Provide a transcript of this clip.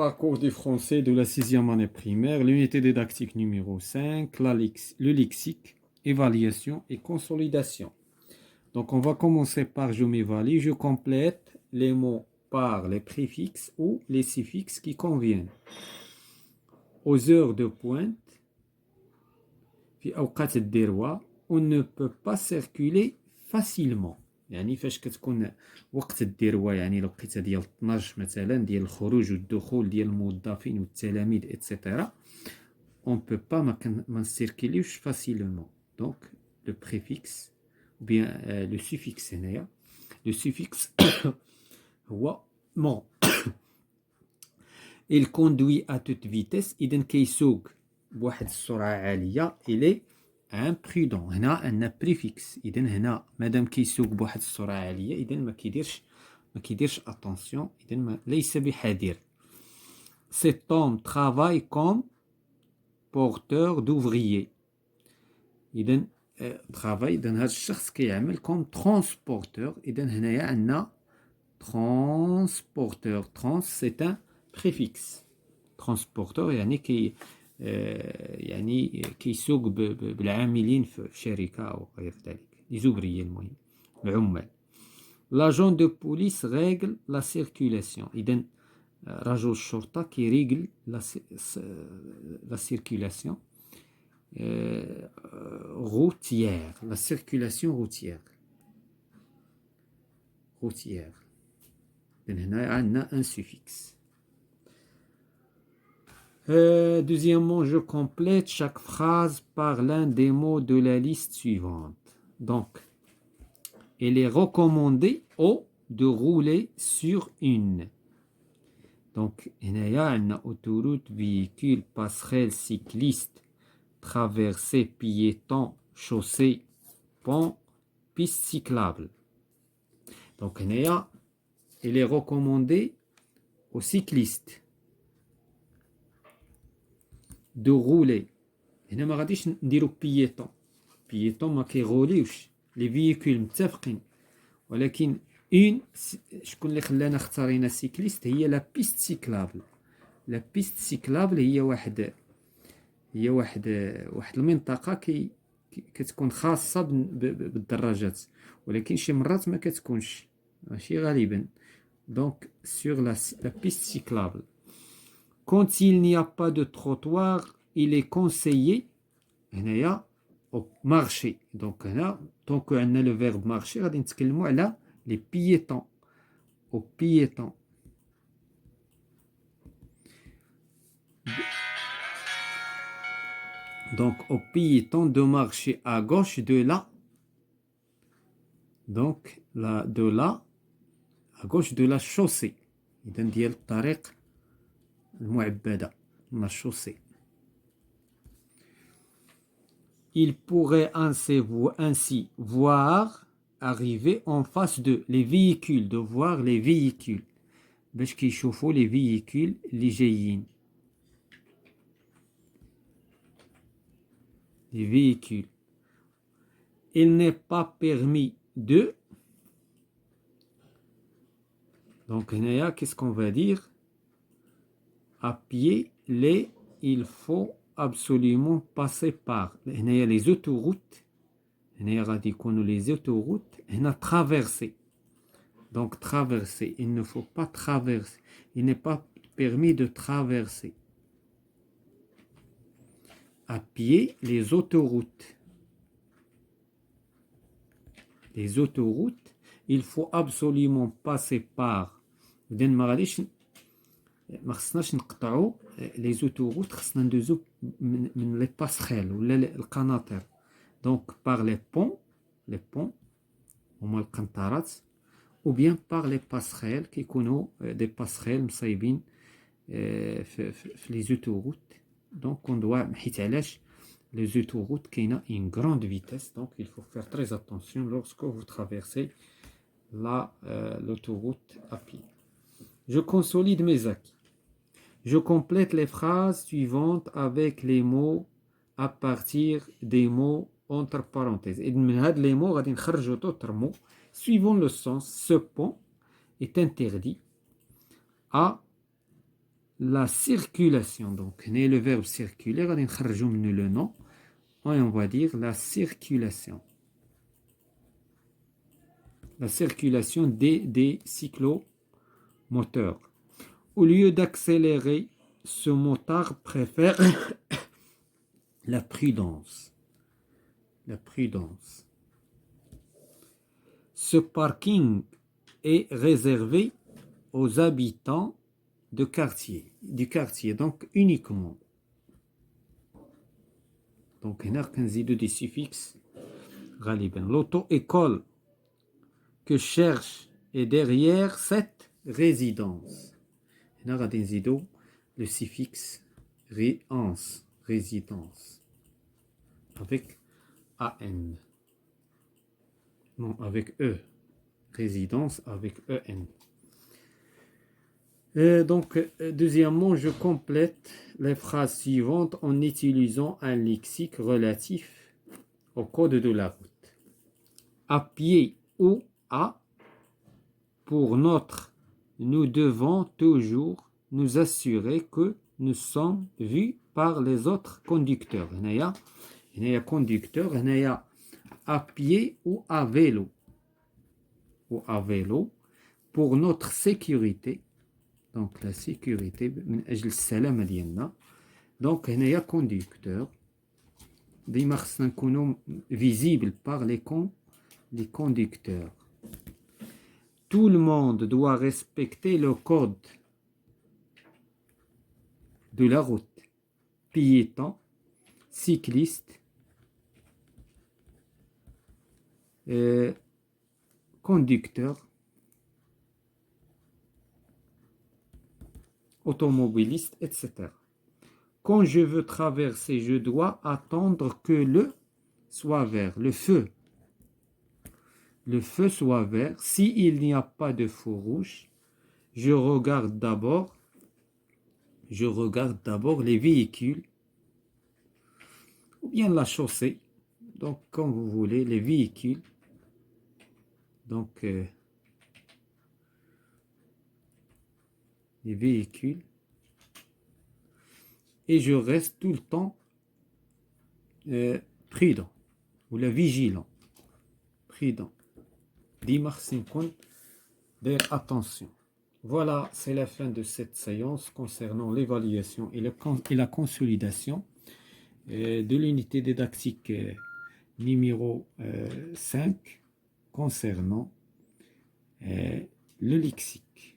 Parcours du français de la sixième année primaire, l'unité didactique numéro 5, le lexique, évaluation et consolidation. Donc, on va commencer par je m'évalue, je complète les mots par les préfixes ou les suffixes qui conviennent. Aux heures de pointe, on ne peut pas circuler facilement. يعني فاش كتكون وقت الذروه يعني الوقيته ديال 12 مثلا ديال الخروج والدخول ديال الموظفين والتلاميذ ايتترا on peut pas ما نسيركيليوش facilement. Donc le préfixe ou bien le suffixe هنايا le suffixe هو mon. Il conduit à toute vitesse إذا كيسوق بواحد السرعه عاليه il est imprudent. هنا عندنا بريفيكس اذا هنا مادام كيسوق بواحد السرعه عاليه اذا ما كيديرش اتونسيون اذا ليس بحذر. Cet homme travaille comme porteur d'ouvrier. اذا travail اذا هذا الشخص كيعمل comme transporteur. اذا هنايا عندنا transporteur. trans c'est un préfixe. transporteur يعني يعني كيسوق بالعاملين في شركة أو غير ذلك لي زوفريي المهم العمال. L'agent de police règle la circulation. إذن رجل الشرطة كيريغل la circulation routière. La circulation routière. إذن هنا عندنا un suffixe. Deuxièmement, je complète chaque phrase par l'un des mots de la liste suivante. Donc, il est recommandé de rouler sur une. Donc, il y a une autoroute, véhicule, passerelle, cycliste, traversée, piéton, chaussée, pont, piste cyclable. Donc, il est recommandé aux cyclistes de rouler. هنا ما غاديش نديرو بييتون ما كيغوليوش لي فييكول متفقين ولكن شكون اللي خلانا اختارينا سيكليست هي لا بيست سيكلابل. لا بيست سيكلابل هي واحد المنطقه كتكون خاصه بالدراجات ولكن شي مرات ما كتكونش ماشي غالبا. دونك سور لا بيست سيكلابل. Quand il n'y a pas de trottoir, il est conseillé au marcher. Donc, tant qu'on a le verbe marcher, on va les piétons. Aux piétons. Donc, aux piétons de marcher à gauche de là. Donc, à gauche de la chaussée. إذن ديال الطريق المعبدة من الشوسي. Il pourrait ainsi voir arriver en face de les véhicules, de voir les véhicules باش كيشوفوا les véhicules اللي جايين. Les véhicules. Il n'est pas permis de. Donc هنايا qu'est-ce qu'on va dire? À pied, il faut absolument passer par. هنايا les autoroutes. هنايا غادي يكونوا les autoroutes. هنا traverser. Donc traverser. Il ne faut pas traverser. Il n'est pas permis de traverser. À pied, les autoroutes. Les autoroutes, il faut absolument passer par. إذن ما غاديش ما خصناش نقطعوا لي زوتوروت خصنا ندوزو من لي باسخيل ولا القناطر. دونك باغ لي بون هما القنطرات او بيان باغ لي باسخيل كيكونوا دي باسخيل مصايبين في لي زوتوروت. دونك اون دوا حيت علاش لي زوتوروت كاينه اون غراند فيتيس. دونك il faut faire très attention lorsque vous traversez l'autoroute à pied. Je consolide mes acquis. Je complète les phrases suivantes avec les mots à partir des mots entre parenthèses. Et من هاد les mots غادي نخرجوا d'autres mots suivant le sens. Ce pont est interdit à la circulation. Donc, le verbe circuler, on va le nom, et on va dire la circulation. La circulation des cyclomoteurs. Au lieu d'accélérer, ce motard préfère la prudence. La prudence. Ce parking est réservé aux habitants du quartier, donc uniquement. Donc, il y a des suffixes. L'auto-école que cherche est derrière cette résidence. Il y a le suffixe résidence, avec AN. Non, avec E. Résidence avec EN. Donc, deuxièmement, je complète les phrases suivantes en utilisant un lexique relatif au code de la route. À pied ou à, pour notre, nous devons toujours nous assurer que nous sommes vus par les autres conducteurs. Il y a conducteur, il y a à pied ou à vélo. Ou à vélo, pour notre sécurité. Donc la sécurité, donc il y a conducteur. Visible par les conducteurs. Tout le monde doit respecter le code de la route. Piéton, cycliste, conducteur, automobiliste, etc. Quand je veux traverser, je dois attendre que le soit vert, le feu soit vert. S'il n'y a pas de feu rouge, je regarde d'abord les véhicules ou bien la chaussée. Donc, comme vous voulez, les véhicules. Donc, les véhicules. Et je reste tout le temps prudent ou vigilant. Prudent. Attention. Voilà, c'est la fin de cette séance concernant l'évaluation et la consolidation de l'unité didactique numéro 5 concernant le lexique.